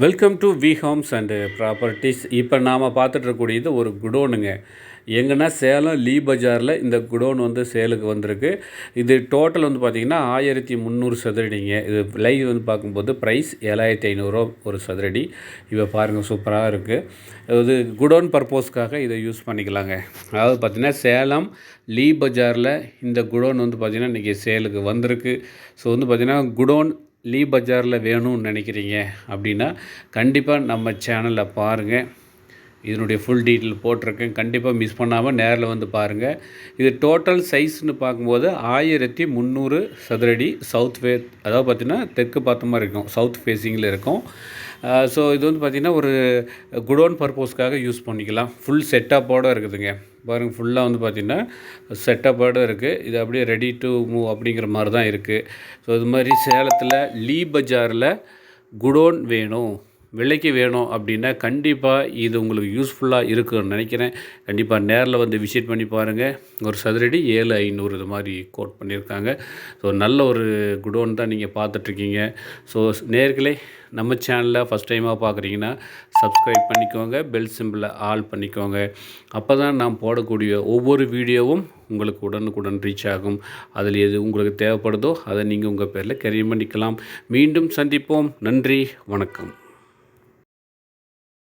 Welcome to V Homes and Properties. இப்போ நாம் பார்த்துட்ருக்கூடியது ஒரு குடோனுங்க. எங்கன்னா சேலம் லீ பஜாரில் இந்த குடோன் வந்து சேலுக்கு வந்திருக்கு. இது டோட்டல் வந்து பார்த்திங்கன்னா 1300 சதுரடிங்க. இது லைவ் வந்து பார்க்கும்போது ப்ரைஸ் 7500 ஒரு சதுரடி. இப்போ பாருங்கள், சூப்பராக இருக்குது. இது குடோன் பர்பஸ்க்காக இதை யூஸ் பண்ணிக்கலாங்க. அதாவது பார்த்திங்கன்னா சேலம் லீ பஜாரில் இந்த குடோன் வந்து பார்த்திங்கன்னா இன்றைக்கி சேலுக்கு வந்திருக்கு. ஸோ வந்து பார்த்திங்கன்னா குடோன் லீ பஜாரில் வேணும்னு நினைக்கிறீங்க அப்படின்னா கண்டிப்பாக நம்ம சேனலில் பாருங்கள். இதனுடைய ஃபுல் டீட்டெயில் போட்டிருக்கேன். கண்டிப்பாக மிஸ் பண்ணாமல் நேரில் வந்து பாருங்கள். இது டோட்டல் சைஸ்னு பார்க்கும்போது 1300 சதுரடி சவுத் அதாவது பார்த்திங்கன்னா தெற்கு பார்த்த மாதிரி இருக்கும், சவுத் ஃபேஸிங்கில் இருக்கும். ஸோ இது வந்து பார்த்திங்கன்னா ஒரு குடோன் பர்பஸ்க்காக யூஸ் பண்ணிக்கலாம். ஃபுல் செட்டப்போடு இருக்குதுங்க. பாருங்கள், ஃபுல்லாக வந்து பார்த்திங்கன்னா செட்டப்போடு இருக்குது. இது அப்படியே ரெடி டு மூவ் அப்படிங்கிற மாதிரி தான் இருக்குது. ஸோ இது மாதிரி சேலத்தில் லீ பஜாரில் குடோன் வேணும், விலைக்கு வேணும் அப்படின்னா கண்டிப்பாக இது உங்களுக்கு யூஸ்ஃபுல்லாக இருக்குன்னு நினைக்கிறேன். கண்டிப்பாக நேரில் வந்து விசிட் பண்ணி பாருங்கள். ஒரு சதுரடி 7500 இது மாதிரி கோட் பண்ணியிருக்காங்க. ஸோ நல்ல ஒரு குடோன் தான் நீங்கள் பார்த்துட்ருக்கீங்க. ஸோ நேர்களே, நம்ம சேனலில் ஃபஸ்ட் டைமாக பார்க்குறீங்கன்னா சப்ஸ்கிரைப் பண்ணிக்கோங்க, பெல் சிம்பிளை ஆல் பண்ணிக்கோங்க. அப்போ தான் நான் போடக்கூடிய ஒவ்வொரு வீடியோவும் உங்களுக்கு உடனுக்குடன் ரீச் ஆகும். அதில் எது உங்களுக்கு தேவைப்படுதோ அதை நீங்கள் உங்கள் பேரில் கரியர் பண்ணிக்கலாம். மீண்டும் சந்திப்போம். நன்றி, வணக்கம்.